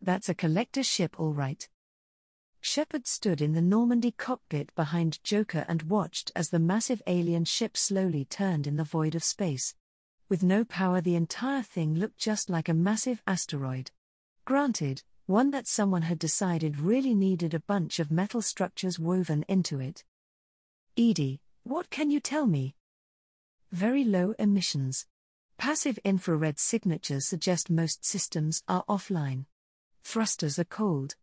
That's a collector ship all right. Shepard stood in the Normandy cockpit behind Joker and watched as the massive alien ship slowly turned in the void of space. With no power, the entire thing looked just like a massive asteroid. Granted, one that someone had decided really needed a bunch of metal structures woven into it. Edie, what can you tell me? Very low emissions. Passive infrared signatures suggest most systems are offline. Thrusters are cold.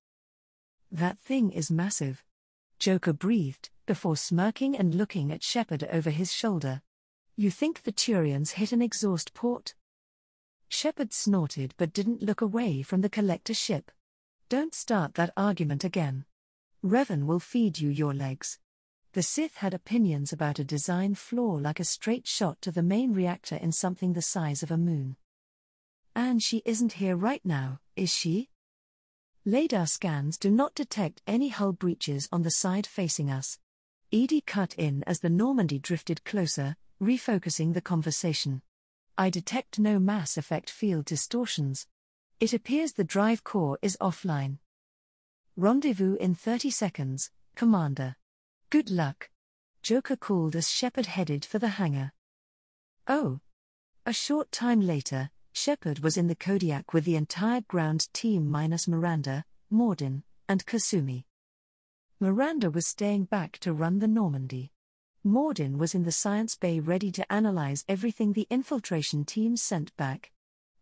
That thing is massive. Joker breathed, before smirking and looking at Shepard over his shoulder. You think the Turians hit an exhaust port? Shepard snorted but didn't look away from the collector ship. Don't start that argument again. Revan will feed you your legs. The Sith had opinions about a design flaw like a straight shot to the main reactor in something the size of a moon. And she isn't here right now, is she? Radar scans do not detect any hull breaches on the side facing us. Edie cut in as the Normandy drifted closer, refocusing the conversation. I detect no mass effect field distortions. It appears the drive core is offline. Rendezvous in 30 seconds, Commander. Good luck. Joker called as Shepard headed for the hangar. Oh. A short time later, Shepard was in the Kodiak with the entire ground team minus Miranda, Mordin, and Kasumi. Miranda was staying back to run the Normandy. Mordin was in the science bay ready to analyze everything the infiltration team sent back.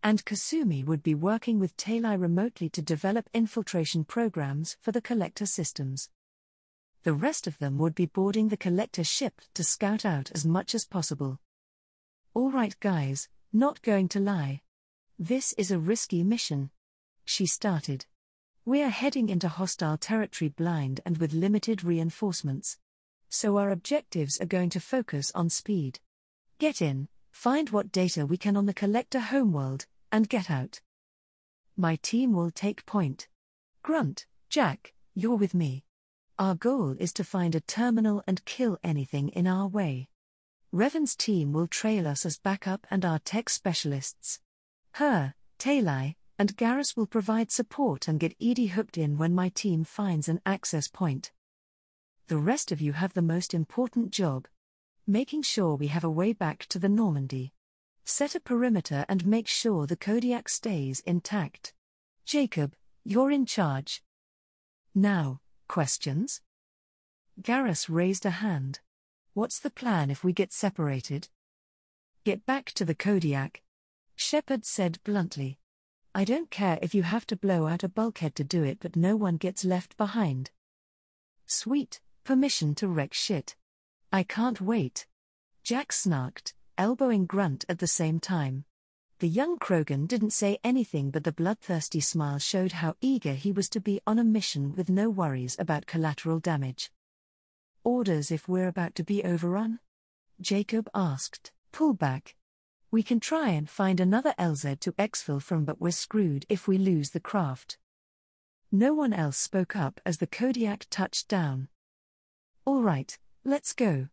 And Kasumi would be working with Talai remotely to develop infiltration programs for the collector systems. The rest of them would be boarding the collector ship to scout out as much as possible. All right guys, not going to lie. This is a risky mission. She started. We are heading into hostile territory blind and with limited reinforcements. So our objectives are going to focus on speed. Get in, find what data we can on the collector homeworld, and get out. My team will take point. Grunt, Jack, you're with me. Our goal is to find a terminal and kill anything in our way. Revan's team will trail us as backup and our tech specialists. Her, Talai, and Garrus will provide support and get Edie hooked in when my team finds an access point. The rest of you have the most important job. Making sure we have a way back to the Normandy. Set a perimeter and make sure the Kodiak stays intact. Jacob, you're in charge. Now, questions? Garrus raised a hand. What's the plan if we get separated? Get back to the Kodiak. Shepard said bluntly. I don't care if you have to blow out a bulkhead to do it, but no one gets left behind. Sweet, permission to wreck shit. I can't wait. Jack snarked, elbowing Grunt at the same time. The young Krogan didn't say anything, but the bloodthirsty smile showed how eager he was to be on a mission with no worries about collateral damage. Orders if we're about to be overrun? Jacob asked. Pull back. We can try and find another LZ to exfil from, but we're screwed if we lose the craft. No one else spoke up as the Kodiak touched down. All right, let's go.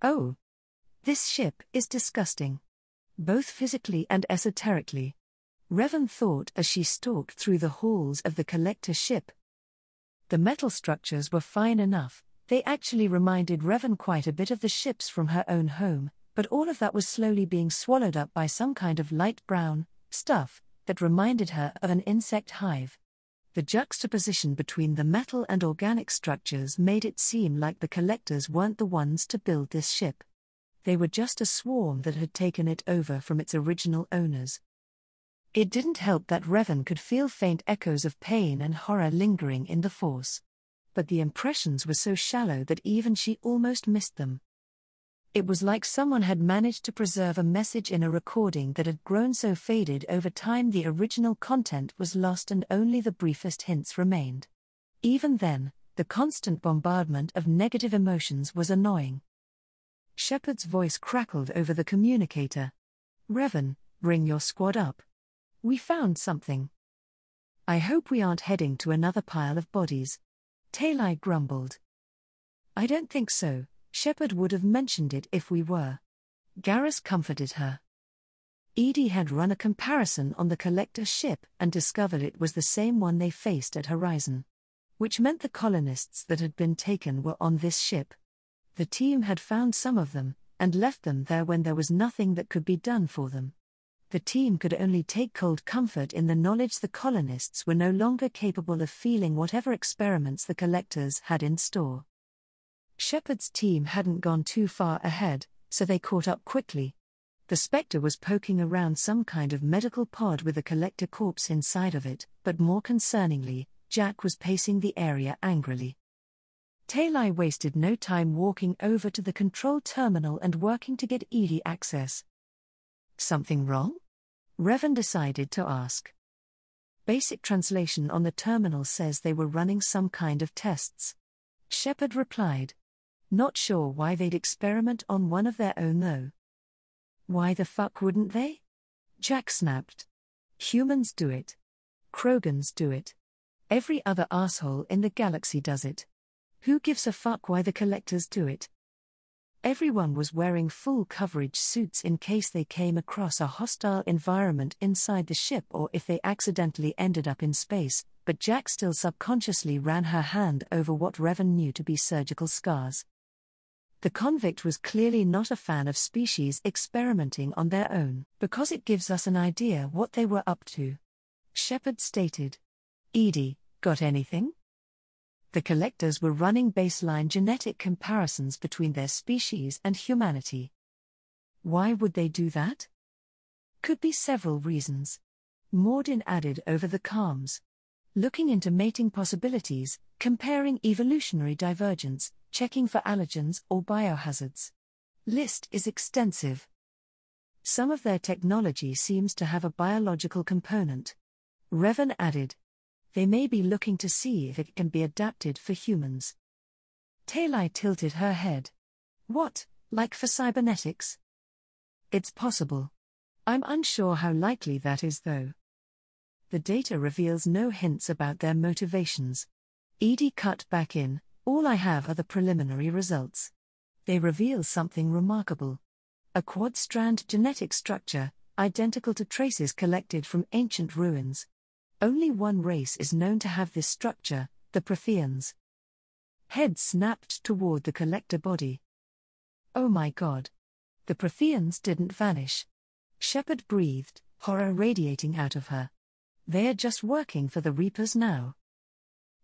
Oh. This ship is disgusting. Both physically and esoterically. Revan thought as she stalked through the halls of the collector ship. The metal structures were fine enough, they actually reminded Revan quite a bit of the ships from her own home, but all of that was slowly being swallowed up by some kind of light brown stuff that reminded her of an insect hive. The juxtaposition between the metal and organic structures made it seem like the collectors weren't the ones to build this ship. They were just a swarm that had taken it over from its original owners. It didn't help that Revan could feel faint echoes of pain and horror lingering in the Force. But the impressions were so shallow that even she almost missed them. It was like someone had managed to preserve a message in a recording that had grown so faded over time the original content was lost and only the briefest hints remained. Even then, the constant bombardment of negative emotions was annoying. Shepard's voice crackled over the communicator. Revan, bring your squad up. We found something. I hope we aren't heading to another pile of bodies. Talai grumbled. I don't think so. Shepard would have mentioned it if we were. Garrus comforted her. Edie had run a comparison on the collector ship and discovered it was the same one they faced at Horizon. Which meant the colonists that had been taken were on this ship. The team had found some of them, and left them there when there was nothing that could be done for them. The team could only take cold comfort in the knowledge the colonists were no longer capable of feeling whatever experiments the collectors had in store. Shepard's team hadn't gone too far ahead, so they caught up quickly. The Spectre was poking around some kind of medical pod with a collector corpse inside of it, but more concerningly, Jack was pacing the area angrily. Talai wasted no time walking over to the control terminal and working to get Edie access. Something wrong? Revan decided to ask. Basic translation on the terminal says they were running some kind of tests. Shepard replied. Not sure why they'd experiment on one of their own though. Why the fuck wouldn't they? Jack snapped. Humans do it. Krogans do it. Every other asshole in the galaxy does it. Who gives a fuck why the collectors do it? Everyone was wearing full coverage suits in case they came across a hostile environment inside the ship or if they accidentally ended up in space, but Jack still subconsciously ran her hand over what Revan knew to be surgical scars. The convict was clearly not a fan of species experimenting on their own, because it gives us an idea what they were up to. Shepard stated. Edie, got anything? The collectors were running baseline genetic comparisons between their species and humanity. Why would they do that? Could be several reasons. Mordin added over the comms. Looking into mating possibilities, comparing evolutionary divergence, checking for allergens or biohazards. List is extensive. Some of their technology seems to have a biological component. Revan added. They may be looking to see if it can be adapted for humans. Talai tilted her head. What, like for cybernetics? It's possible. I'm unsure how likely that is though. The data reveals no hints about their motivations. Edie cut back in. All I have are the preliminary results. They reveal something remarkable. A quad-strand genetic structure, identical to traces collected from ancient ruins. Only one race is known to have this structure, the Protheans. Head snapped toward the collector body. Oh my god. The Protheans didn't vanish. Shepard breathed, horror radiating out of her. They are just working for the Reapers now.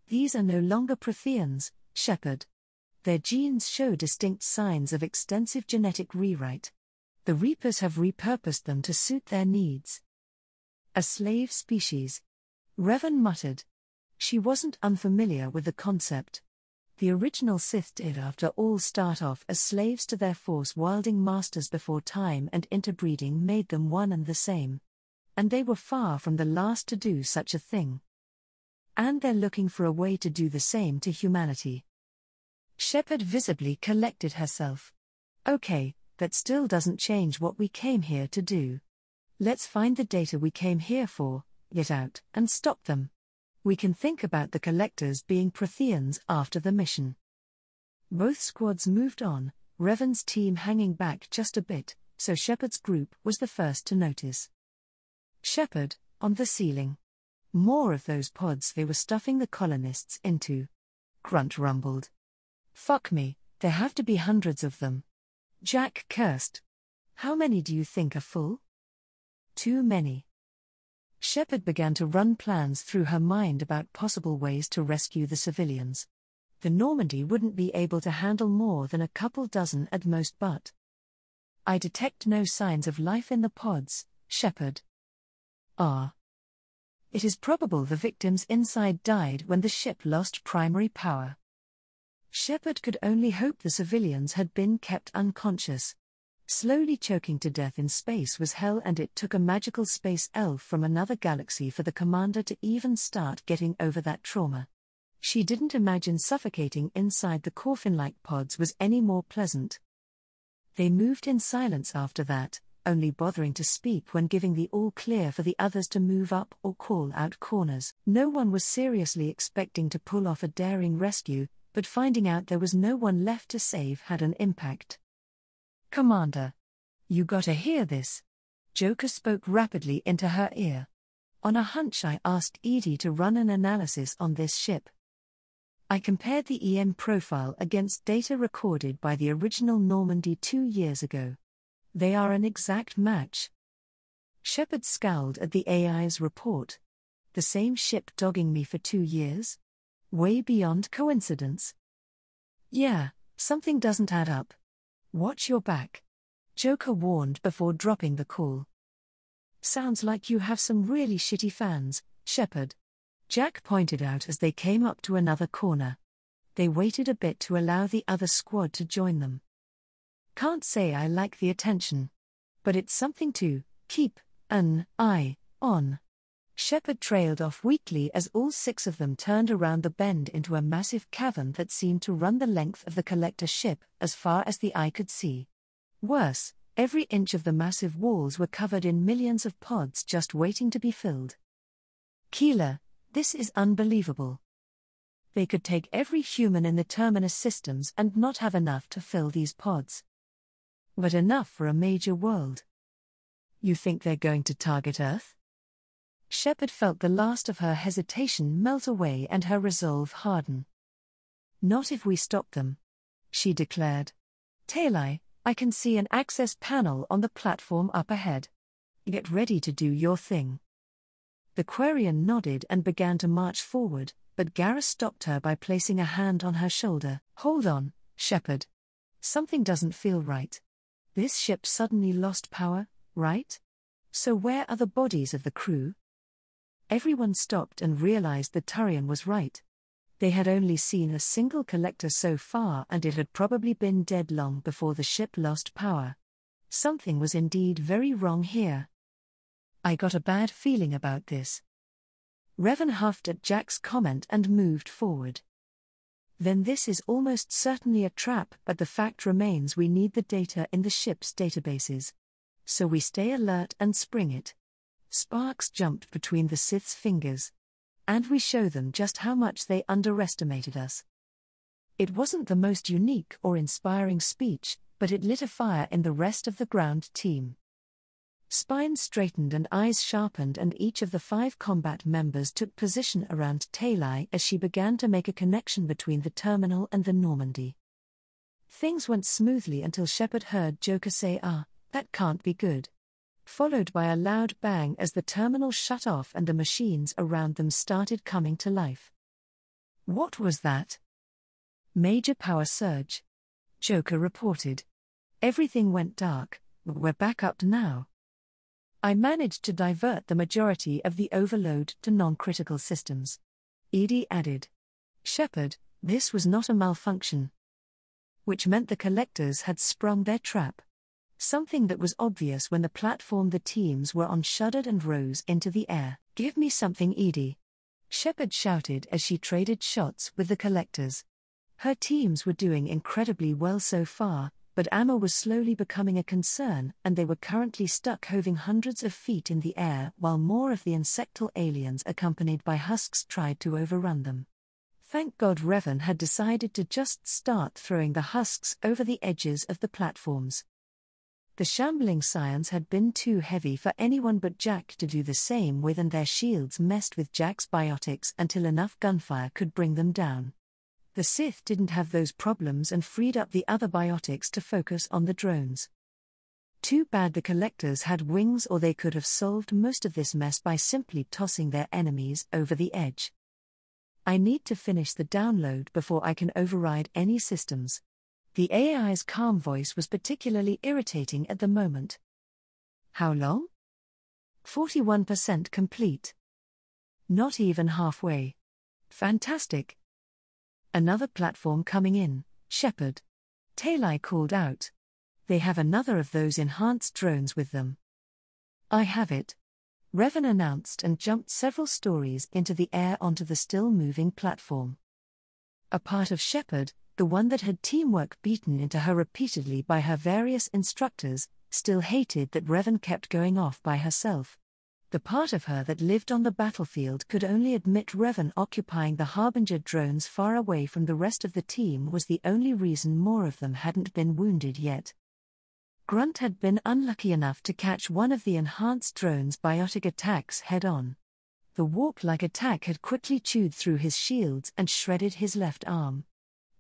These are no longer Protheans, Shepard. Their genes show distinct signs of extensive genetic rewrite. The Reapers have repurposed them to suit their needs. A slave species. Revan muttered. She wasn't unfamiliar with the concept. The original Sith did after all start off as slaves to their Force wielding masters before time and interbreeding made them one and the same. And they were far from the last to do such a thing. And they're looking for a way to do the same to humanity. Shepard visibly collected herself. Okay, that still doesn't change what we came here to do. Let's find the data we came here for, get out, and stop them. We can think about the collectors being Protheans after the mission. Both squads moved on, Revan's team hanging back just a bit, so Shepard's group was the first to notice. Shepard, on the ceiling. More of those pods they were stuffing the colonists into. Grunt rumbled. Fuck me, there have to be hundreds of them. Jack cursed. How many do you think are full? Too many. Shepard began to run plans through her mind about possible ways to rescue the civilians. The Normandy wouldn't be able to handle more than a couple dozen at most but. I detect no signs of life in the pods, Shepard. It is probable the victims inside died when the ship lost primary power. Shepard could only hope the civilians had been kept unconscious. Slowly choking to death in space was hell, and it took a magical space elf from another galaxy for the commander to even start getting over that trauma. She didn't imagine suffocating inside the coffin-like pods was any more pleasant. They moved in silence after that, only bothering to speak when giving the all-clear for the others to move up or call out corners. No one was seriously expecting to pull off a daring rescue, but finding out there was no one left to save had an impact. Commander. You gotta hear this. Joker spoke rapidly into her ear. On a hunch, I asked Edie to run an analysis on this ship. I compared the EM profile against data recorded by the original Normandy 2 years ago. They are an exact match. Shepard scowled at the AI's report. The same ship dogging me for 2 years? Way beyond coincidence. Yeah, something doesn't add up. Watch your back. Joker warned before dropping the call. Sounds like you have some really shitty fans, Shepard. Jack pointed out as they came up to another corner. They waited a bit to allow the other squad to join them. Can't say I like the attention. But it's something to keep an eye on. Shepard trailed off weakly as all 6 of them turned around the bend into a massive cavern that seemed to run the length of the collector ship as far as the eye could see. Worse, every inch of the massive walls were covered in millions of pods just waiting to be filled. Keeler, this is unbelievable. They could take every human in the Terminus systems and not have enough to fill these pods. But enough for a major world. You think they're going to target Earth? Shepard felt the last of her hesitation melt away and her resolve harden. Not if we stop them, she declared. Talai, I can see an access panel on the platform up ahead. Get ready to do your thing. The Quarian nodded and began to march forward, but Garrus stopped her by placing a hand on her shoulder. Hold on, Shepard. Something doesn't feel right. This ship suddenly lost power, right? So where are the bodies of the crew? Everyone stopped and realized the Turian was right. They had only seen a single collector so far, and it had probably been dead long before the ship lost power. Something was indeed very wrong here. I got a bad feeling about this. Revan huffed at Jack's comment and moved forward. Then this is almost certainly a trap, but the fact remains we need the data in the ship's databases. So we stay alert and spring it. Sparks jumped between the Sith's fingers. And we show them just how much they underestimated us. It wasn't the most unique or inspiring speech, but it lit a fire in the rest of the ground team. Spines straightened and eyes sharpened, and each of the 5 combat members took position around Talai as she began to make a connection between the terminal and the Normandy. Things went smoothly until Shepard heard Joker say, that can't be good. Followed by a loud bang as the terminal shut off and the machines around them started coming to life. What was that? Major power surge. Joker reported. Everything went dark, but we're back up now. I managed to divert the majority of the overload to non-critical systems. Edie added. Shepard, this was not a malfunction. Which meant the collectors had sprung their trap. Something that was obvious when the platform the teams were on shuddered and rose into the air. Give me something, Edie. Shepard shouted as she traded shots with the collectors. Her teams were doing incredibly well so far, but ammo was slowly becoming a concern, and they were currently stuck hovering hundreds of feet in the air while more of the insectal aliens accompanied by husks tried to overrun them. Thank God Revan had decided to just start throwing the husks over the edges of the platforms. The shambling scions had been too heavy for anyone but Jack to do the same with, and their shields messed with Jack's biotics until enough gunfire could bring them down. The Sith didn't have those problems and freed up the other biotics to focus on the drones. Too bad the collectors had wings, or they could have solved most of this mess by simply tossing their enemies over the edge. I need to finish the download before I can override any systems. The AI's calm voice was particularly irritating at the moment. How long? 41% complete. Not even halfway. Fantastic. Another platform coming in, Shepard. Talai called out. They have another of those enhanced drones with them. I have it. Revan announced and jumped several stories into the air onto the still-moving platform. A part of Shepard, the one that had teamwork beaten into her repeatedly by her various instructors, still hated that Revan kept going off by herself. The part of her that lived on the battlefield could only admit Revan occupying the Harbinger drones far away from the rest of the team was the only reason more of them hadn't been wounded yet. Grunt had been unlucky enough to catch one of the enhanced drone's biotic attacks head-on. The warp-like attack had quickly chewed through his shields and shredded his left arm.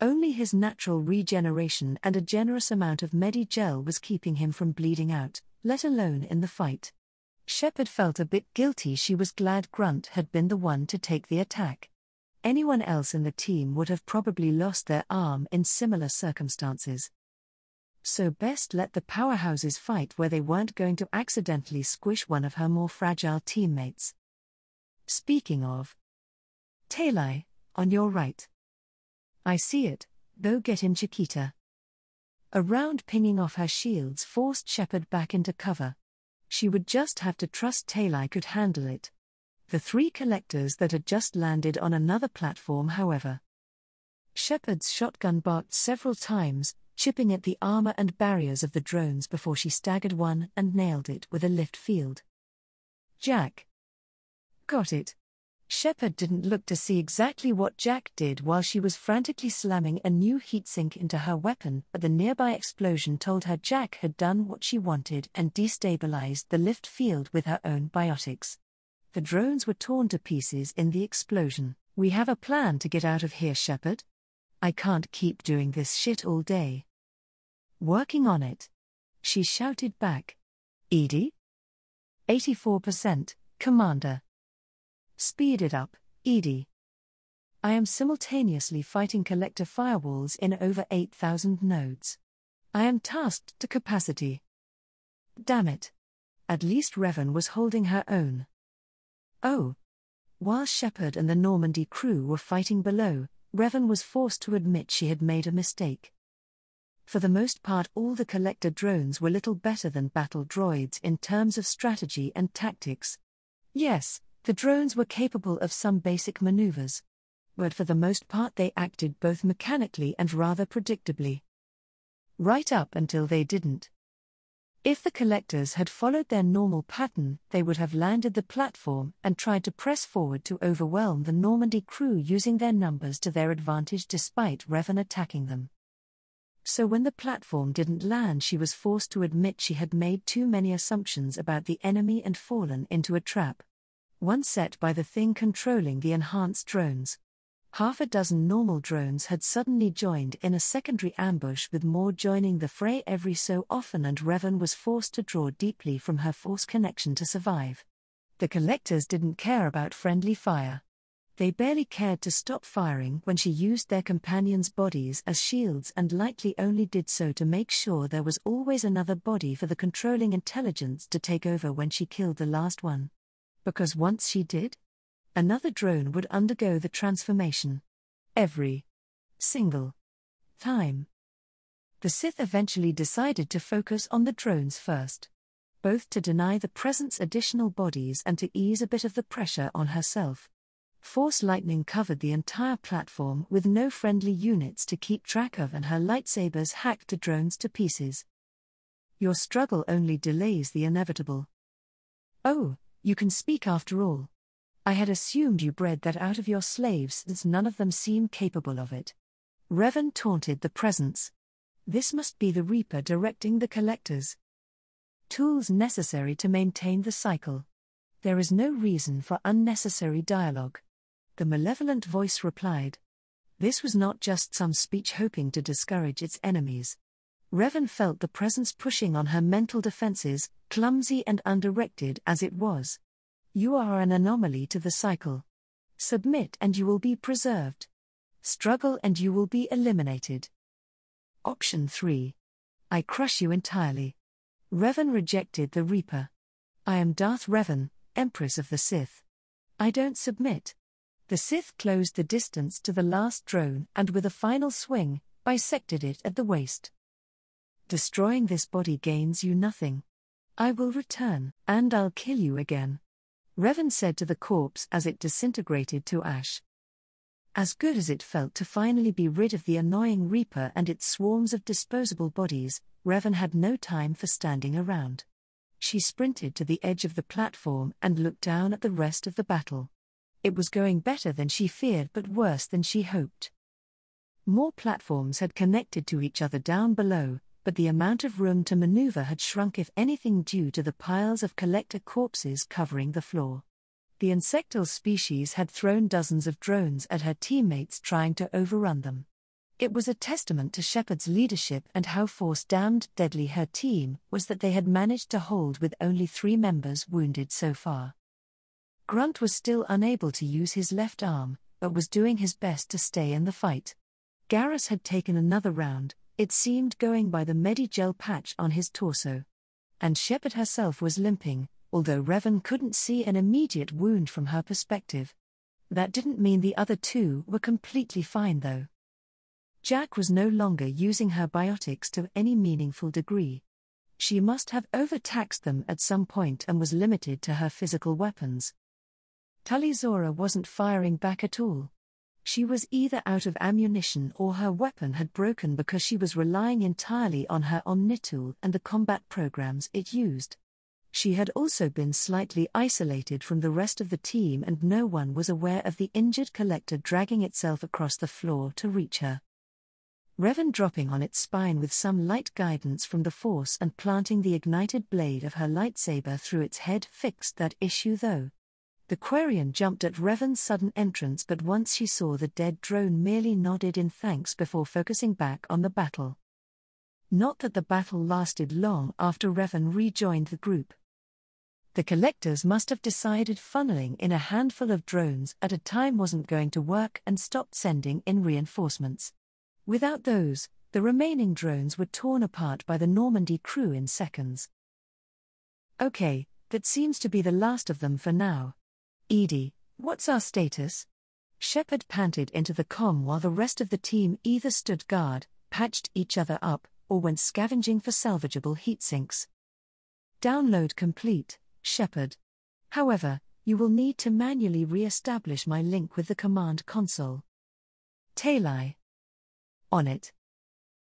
Only his natural regeneration and a generous amount of Medi-Gel was keeping him from bleeding out, let alone in the fight. Shepard felt a bit guilty. She was glad Grunt had been the one to take the attack. Anyone else in the team would have probably lost their arm in similar circumstances. So best let the powerhouses fight where they weren't going to accidentally squish one of her more fragile teammates. Speaking of, Talai, on your right. I see it, go get him, Chiquita. A round pinging off her shields forced Shepard back into cover. She would just have to trust Talai could handle it. The 3 collectors that had just landed on another platform, however. Shepard's shotgun barked several times, chipping at the armor and barriers of the drones before she staggered one and nailed it with a lift field. Jack. Got it. Shepard didn't look to see exactly what Jack did while she was frantically slamming a new heatsink into her weapon, but the nearby explosion told her Jack had done what she wanted and destabilized the lift field with her own biotics. The drones were torn to pieces in the explosion. We have a plan to get out of here, Shepard. I can't keep doing this shit all day. Working on it. She shouted back. EDI? 84%, Commander. Speed it up, EDI. I am simultaneously fighting collector firewalls in over 8,000 nodes. I am tasked to capacity. Damn it. At least Revan was holding her own. Oh. While Shepard and the Normandy crew were fighting below, Revan was forced to admit she had made a mistake. For the most part, all the collector drones were little better than battle droids in terms of strategy and tactics. Yes, the drones were capable of some basic maneuvers. But for the most part they acted both mechanically and rather predictably. Right up until they didn't. If the collectors had followed their normal pattern, they would have landed the platform and tried to press forward to overwhelm the Normandy crew using their numbers to their advantage despite Revan attacking them. So when the platform didn't land, she was forced to admit she had made too many assumptions about the enemy and fallen into a trap. One set by the thing controlling the enhanced drones. Half a dozen normal drones had suddenly joined in a secondary ambush, with more joining the fray every so often, and Revan was forced to draw deeply from her force connection to survive. The collectors didn't care about friendly fire. They barely cared to stop firing when she used their companions' bodies as shields, and likely only did so to make sure there was always another body for the controlling intelligence to take over when she killed the last one. Because once she did, another drone would undergo the transformation. Every single time. The Sith eventually decided to focus on the drones first. Both to deny the presence additional bodies and to ease a bit of the pressure on herself. Force lightning covered the entire platform with no friendly units to keep track of, and her lightsabers hacked the drones to pieces. Your struggle only delays the inevitable. Oh, you can speak after all. I had assumed you bred that out of your slaves, since none of them seem capable of it. Revan taunted the presence. This must be the Reaper directing the collectors. Tools necessary to maintain the cycle. There is no reason for unnecessary dialogue. The malevolent voice replied. This was not just some speech hoping to discourage its enemies. Revan felt the presence pushing on her mental defenses, clumsy and undirected as it was. You are an anomaly to the cycle. Submit and you will be preserved. Struggle and you will be eliminated. Option 3. I crush you entirely. Revan rejected the Reaper. I am Darth Revan, Empress of the Sith. I don't submit. The Sith closed the distance to the last drone and with a final swing, bisected it at the waist. Destroying this body gains you nothing. I will return, and I'll kill you again. Revan said to the corpse as it disintegrated to ash. As good as it felt to finally be rid of the annoying Reaper and its swarms of disposable bodies, Revan had no time for standing around. She sprinted to the edge of the platform and looked down at the rest of the battle. It was going better than she feared, but worse than she hoped. More platforms had connected to each other down below, but the amount of room to maneuver had shrunk, if anything, due to the piles of collector corpses covering the floor. The insectal species had thrown dozens of drones at her teammates, trying to overrun them. It was a testament to Shepard's leadership and how force-damned deadly her team was that they had managed to hold with only 3 members wounded so far. Grunt was still unable to use his left arm, but was doing his best to stay in the fight. Garrus had taken another round, it seemed, going by the Medigel patch on his torso. And Shepard herself was limping, although Revan couldn't see an immediate wound from her perspective. That didn't mean the other 2 were completely fine though. Jack was no longer using her biotics to any meaningful degree. She must have overtaxed them at some point and was limited to her physical weapons. Tali'Zorah wasn't firing back at all. She was either out of ammunition or her weapon had broken because she was relying entirely on her Omnitool and the combat programs it used. She had also been slightly isolated from the rest of the team, and no one was aware of the injured collector dragging itself across the floor to reach her. Revan dropping on its spine with some light guidance from the Force and planting the ignited blade of her lightsaber through its head fixed that issue though. The Quarian jumped at Revan's sudden entrance, but once she saw the dead drone merely nodded in thanks before focusing back on the battle. Not that the battle lasted long after Revan rejoined the group. The collectors must have decided funneling in a handful of drones at a time wasn't going to work and stopped sending in reinforcements. Without those, the remaining drones were torn apart by the Normandy crew in seconds. Okay, that seems to be the last of them for now. Edie, what's our status? Shepard panted into the comm while the rest of the team either stood guard, patched each other up, or went scavenging for salvageable heat sinks. Download complete, Shepard. However, you will need to manually re-establish my link with the command console. Talai. On it.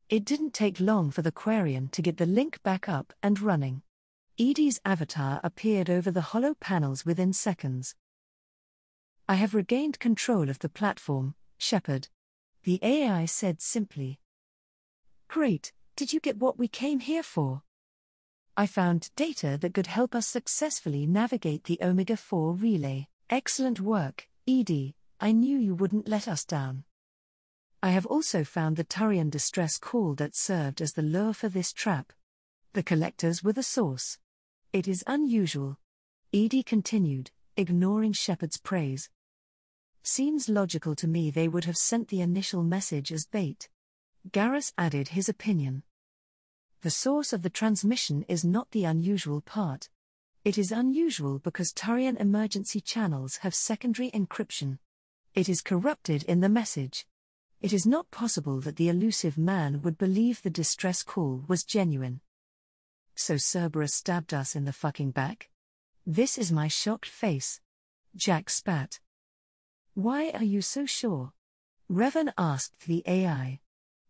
It didn't take long for the Quarian to get the link back up and running. Edie's avatar appeared over the hollow panels within seconds. I have regained control of the platform, Shepard. The AI said simply. Great, did you get what we came here for? I found data that could help us successfully navigate the Omega-4 relay. Excellent work, Edie, I knew you wouldn't let us down. I have also found the Turian distress call that served as the lure for this trap. The collectors were the source. It is unusual. Edie continued, ignoring Shepard's praise. Seems logical to me they would have sent the initial message as bait. Garrus added his opinion. The source of the transmission is not the unusual part. It is unusual because Turian emergency channels have secondary encryption. It is corrupted in the message. It is not possible that the elusive man would believe the distress call was genuine. So Cerberus stabbed us in the fucking back? This is my shocked face. Jack spat. Why are you so sure? Revan asked the AI.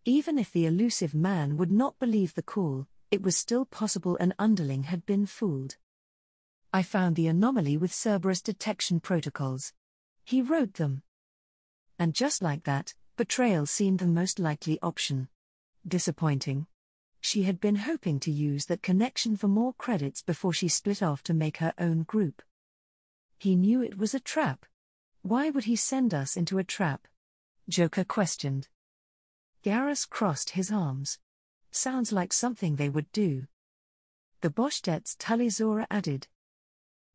Even if the elusive man would not believe the call, it was still possible an underling had been fooled. I found the anomaly with Cerberus detection protocols. He wrote them. And just like that, betrayal seemed the most likely option. Disappointing. She had been hoping to use that connection for more credits before she split off to make her own group. He knew it was a trap. Why would he send us into a trap? Joker questioned. Garrus crossed his arms. Sounds like something they would do. The Boschtet's Tali'Zorah added.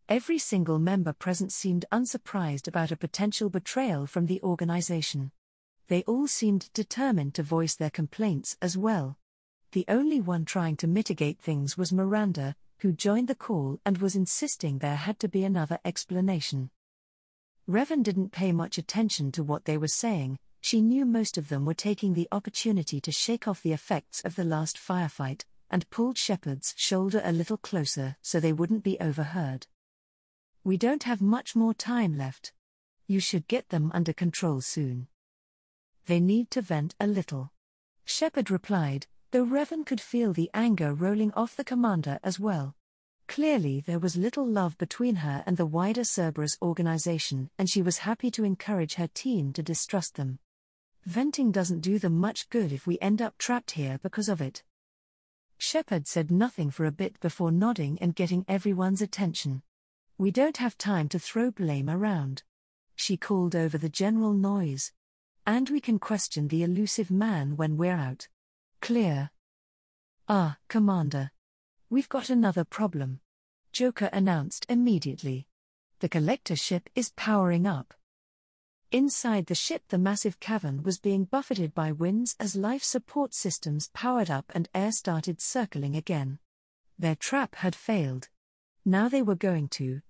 Every single member present seemed unsurprised about a potential betrayal from the organization. They all seemed determined to voice their complaints as well. The only one trying to mitigate things was Miranda, who joined the call and was insisting there had to be another explanation. Revan didn't pay much attention to what they were saying. She knew most of them were taking the opportunity to shake off the effects of the last firefight, and pulled Shepard's shoulder a little closer so they wouldn't be overheard. We don't have much more time left. You should get them under control soon. They need to vent a little. Shepard replied, though Revan could feel the anger rolling off the commander as well. Clearly there was little love between her and the wider Cerberus organization, and she was happy to encourage her team to distrust them. Venting doesn't do them much good if we end up trapped here because of it. Shepard said nothing for a bit before nodding and getting everyone's attention. We don't have time to throw blame around. She called over the general noise. And we can question the elusive man when we're out. Clear. Ah, Commander. We've got another problem. Joker announced immediately. The collector ship is powering up. Inside the ship, the massive cavern was being buffeted by winds as life support systems powered up and air started circling again. Their trap had failed. Now they were going to.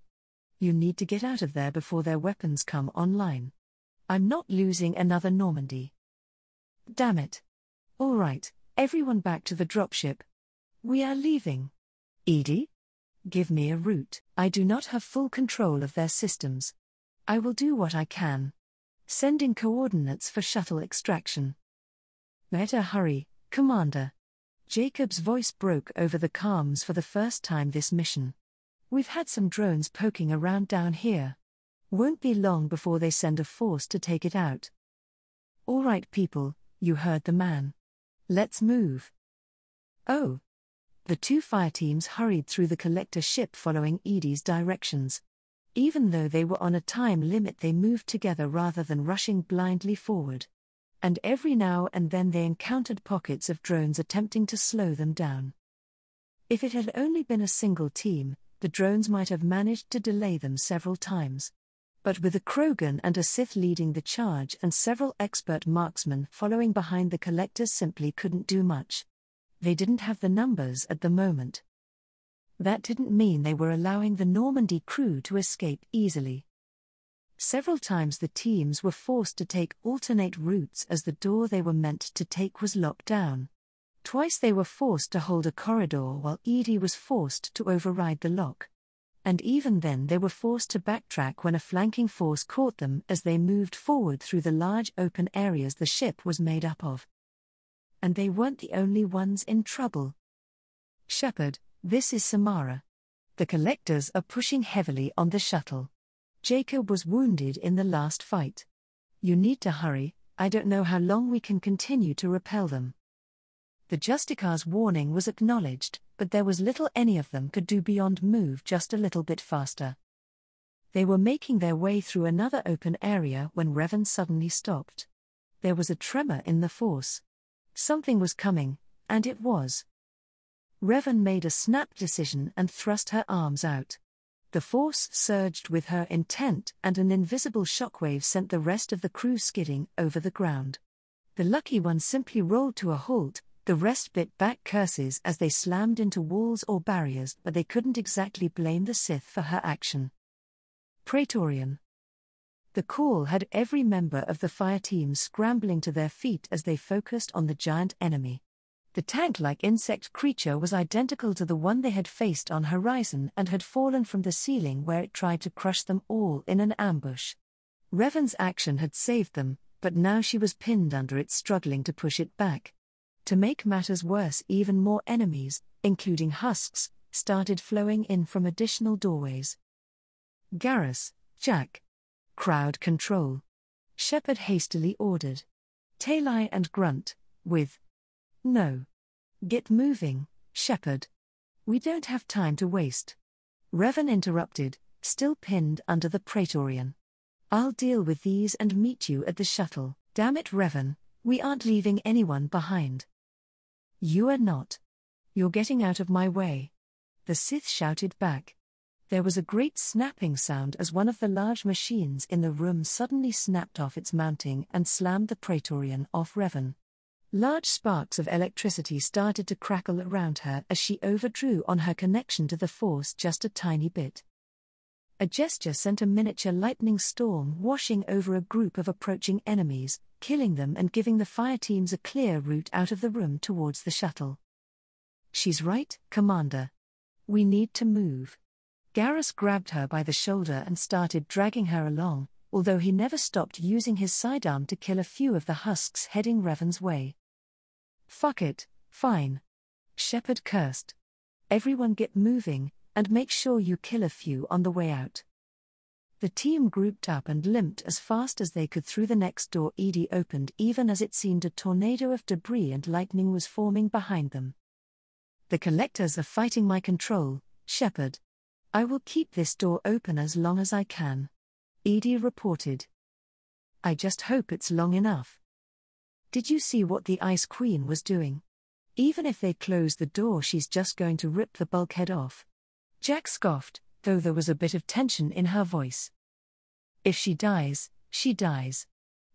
You need to get out of there before their weapons come online. I'm not losing another Normandy. Damn it. All right, everyone back to the dropship. We are leaving. Edie? Give me a route. I do not have full control of their systems. I will do what I can. Sending coordinates for shuttle extraction. Better hurry, Commander. Jacob's voice broke over the comms for the first time this mission. We've had some drones poking around down here. Won't be long before they send a force to take it out. All right, people, you heard the man. Let's move. Oh. The two fire teams hurried through the collector ship following Edie's directions. Even though they were on a time limit, they moved together rather than rushing blindly forward. And every now and then they encountered pockets of drones attempting to slow them down. If it had only been a single team, the drones might have managed to delay them several times. But with a Krogan and a Sith leading the charge and several expert marksmen following behind, the collectors simply couldn't do much. They didn't have the numbers at the moment. That didn't mean they were allowing the Normandy crew to escape easily. Several times the teams were forced to take alternate routes as the door they were meant to take was locked down. Twice they were forced to hold a corridor while Edie was forced to override the lock. And even then they were forced to backtrack when a flanking force caught them as they moved forward through the large open areas the ship was made up of. And they weren't the only ones in trouble. Shepard, this is Samara. The collectors are pushing heavily on the shuttle. Jacob was wounded in the last fight. You need to hurry, I don't know how long we can continue to repel them. The Justicar's warning was acknowledged, but there was little any of them could do beyond move just a little bit faster. They were making their way through another open area when Revan suddenly stopped. There was a tremor in the force. Something was coming, and it was. Revan made a snap decision and thrust her arms out. The force surged with her intent, and an invisible shockwave sent the rest of the crew skidding over the ground. The lucky one simply rolled to a halt, the rest bit back curses as they slammed into walls or barriers, but they couldn't exactly blame the Sith for her action. Praetorian. The call had every member of the fire team scrambling to their feet as they focused on the giant enemy. The tank-like insect creature was identical to the one they had faced on Horizon and had fallen from the ceiling where it tried to crush them all in an ambush. Revan's action had saved them, but now she was pinned under it, struggling to push it back. To make matters worse, even more enemies, including husks, started flowing in from additional doorways. Garrus, Jack. Crowd control. Shepard hastily ordered. Talai and Grunt, with. No. Get moving, Shepard. We don't have time to waste. Revan interrupted, still pinned under the Praetorian. I'll deal with these and meet you at the shuttle. Damn it, Revan, we aren't leaving anyone behind. You are not. You're getting out of my way. The Sith shouted back. There was a great snapping sound as one of the large machines in the room suddenly snapped off its mounting and slammed the Praetorian off Revan. Large sparks of electricity started to crackle around her as she overdrew on her connection to the Force just a tiny bit. A gesture sent a miniature lightning storm washing over a group of approaching enemies, killing them and giving the fire teams a clear route out of the room towards the shuttle. She's right, Commander. We need to move. Garrus grabbed her by the shoulder and started dragging her along, although he never stopped using his sidearm to kill a few of the husks heading Revan's way. Fuck it, fine. Shepard cursed. Everyone get moving, and make sure you kill a few on the way out. The team grouped up and limped as fast as they could through the next door Edie opened, even as it seemed a tornado of debris and lightning was forming behind them. The collectors are fighting my control, Shepard. I will keep this door open as long as I can. Edie reported. I just hope it's long enough. Did you see what the Ice Queen was doing? Even if they close the door, she's just going to rip the bulkhead off. Jack scoffed, though there was a bit of tension in her voice. If she dies, she dies.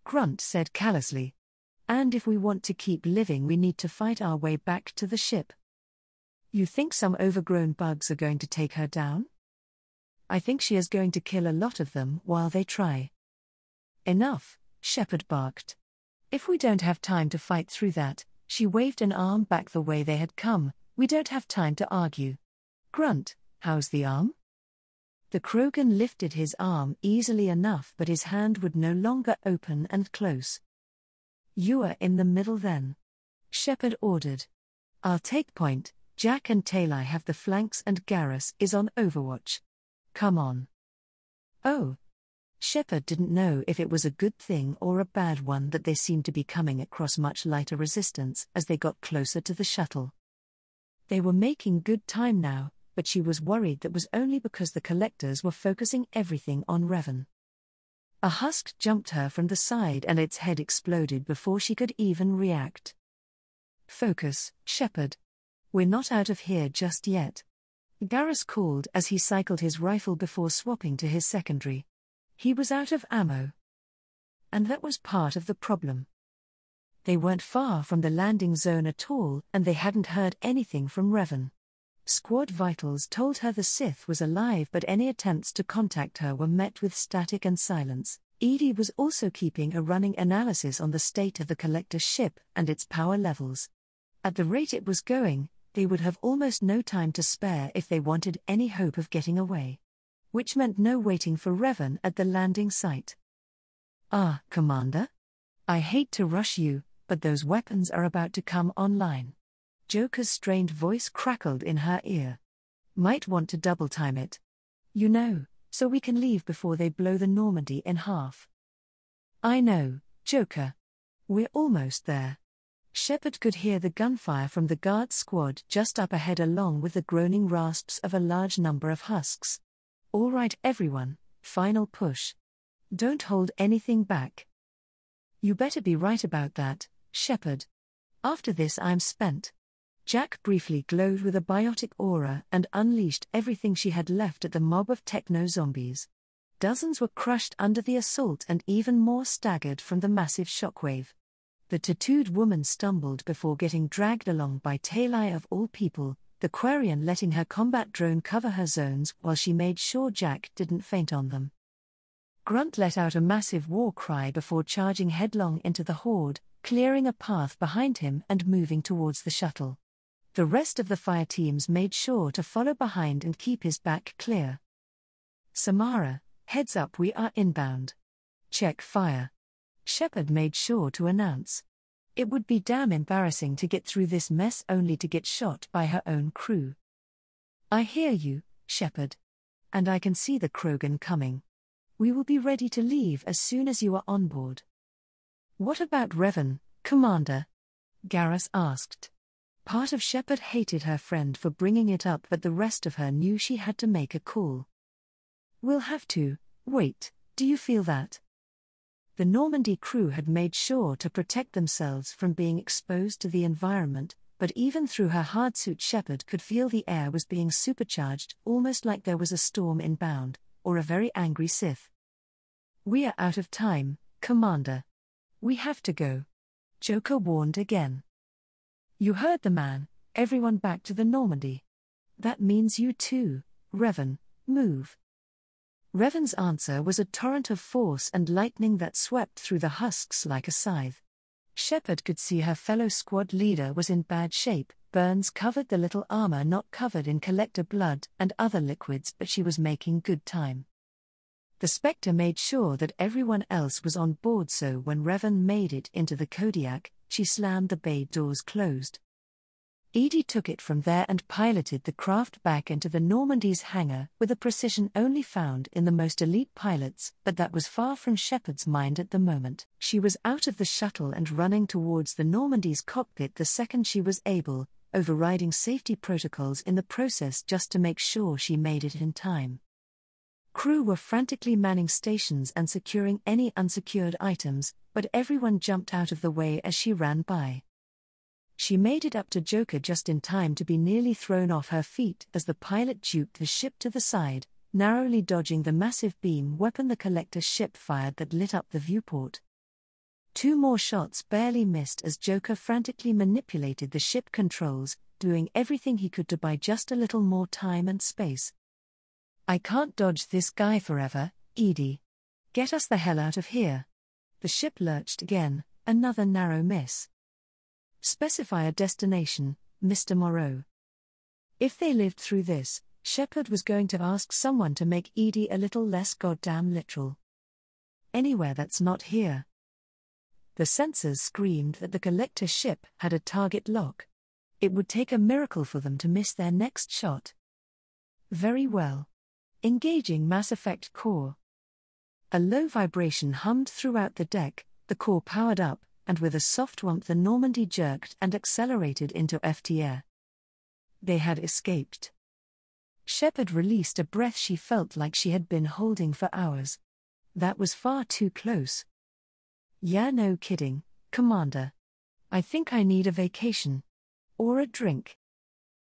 Grunt said callously. And if we want to keep living, we need to fight our way back to the ship. You think some overgrown bugs are going to take her down? I think she is going to kill a lot of them while they try. Enough, Shepard barked. If we don't have time to fight through that, she waved an arm back the way they had come, we don't have time to argue. Grunt, how's the arm? The Krogan lifted his arm easily enough, but his hand would no longer open and close. You are in the middle then. Shepard ordered. I'll take point, Jack and Talai have the flanks and Garrus is on overwatch. Come on. Oh. Shepard didn't know if it was a good thing or a bad one that they seemed to be coming across much lighter resistance as they got closer to the shuttle. They were making good time now, but she was worried that was only because the collectors were focusing everything on Revan. A husk jumped her from the side and its head exploded before she could even react. Focus, Shepard. We're not out of here just yet. Garrus called as he cycled his rifle before swapping to his secondary. He was out of ammo. And that was part of the problem. They weren't far from the landing zone at all, and they hadn't heard anything from Revan. Squad vitals told her the Sith was alive, but any attempts to contact her were met with static and silence. Edie was also keeping a running analysis on the state of the collector ship and its power levels. At the rate it was going, they would have almost no time to spare if they wanted any hope of getting away. Which meant no waiting for Revan at the landing site. Ah, Commander? I hate to rush you, but those weapons are about to come online. Joker's strained voice crackled in her ear. Might want to double time it. You know, so we can leave before they blow the Normandy in half. I know, Joker. We're almost there. Shepard could hear the gunfire from the guard squad just up ahead, along with the groaning rasps of a large number of husks. All right, everyone, final push. Don't hold anything back. You better be right about that, Shepard. After this I'm spent. Jack briefly glowed with a biotic aura and unleashed everything she had left at the mob of techno-zombies. Dozens were crushed under the assault and even more staggered from the massive shockwave. The tattooed woman stumbled before getting dragged along by Talai of all people, the Quarian letting her combat drone cover her zones while she made sure Jack didn't faint on them. Grunt let out a massive war cry before charging headlong into the horde, clearing a path behind him and moving towards the shuttle. The rest of the fire teams made sure to follow behind and keep his back clear. Samara, heads up, we are inbound. Check fire. Shepard made sure to announce. It would be damn embarrassing to get through this mess only to get shot by her own crew. I hear you, Shepard. And I can see the Krogan coming. We will be ready to leave as soon as you are on board. What about Revan, Commander? Garrus asked. Part of Shepard hated her friend for bringing it up, but the rest of her knew she had to make a call. We'll have to. Wait, do you feel that? The Normandy crew had made sure to protect themselves from being exposed to the environment, but even through her hardsuit Shepard could feel the air was being supercharged, almost like there was a storm inbound, or a very angry Sith. We are out of time, Commander. We have to go. Joker warned again. You heard the man, everyone back to the Normandy. That means you too, Revan, move. Revan's answer was a torrent of force and lightning that swept through the husks like a scythe. Shepard could see her fellow squad leader was in bad shape, burns covered the little armor not covered in collector blood and other liquids, but she was making good time. The Spectre made sure that everyone else was on board, so when Revan made it into the Kodiak, she slammed the bay doors closed. Edie took it from there and piloted the craft back into the Normandy's hangar with a precision only found in the most elite pilots, but that was far from Shepard's mind at the moment. She was out of the shuttle and running towards the Normandy's cockpit the second she was able, overriding safety protocols in the process just to make sure she made it in time. Crew were frantically manning stations and securing any unsecured items, but everyone jumped out of the way as she ran by. She made it up to Joker just in time to be nearly thrown off her feet as the pilot juked the ship to the side, narrowly dodging the massive beam weapon the collector ship fired that lit up the viewport. 2 more shots barely missed as Joker frantically manipulated the ship controls, doing everything he could to buy just a little more time and space. "I can't dodge this guy forever, Edie. Get us the hell out of here." The ship lurched again, another narrow miss. "Specify a destination, Mr. Moreau." If they lived through this, Shepard was going to ask someone to make Edie a little less goddamn literal. "Anywhere that's not here." The sensors screamed that the collector ship had a target lock. It would take a miracle for them to miss their next shot. "Very well. Engaging Mass Effect core." A low vibration hummed throughout the deck, the core powered up, and with a soft whomp the Normandy jerked and accelerated into FTR. They had escaped. Shepard released a breath she felt like she had been holding for hours. That was far too close. "Yeah, no kidding, Commander. I think I need a vacation. Or a drink."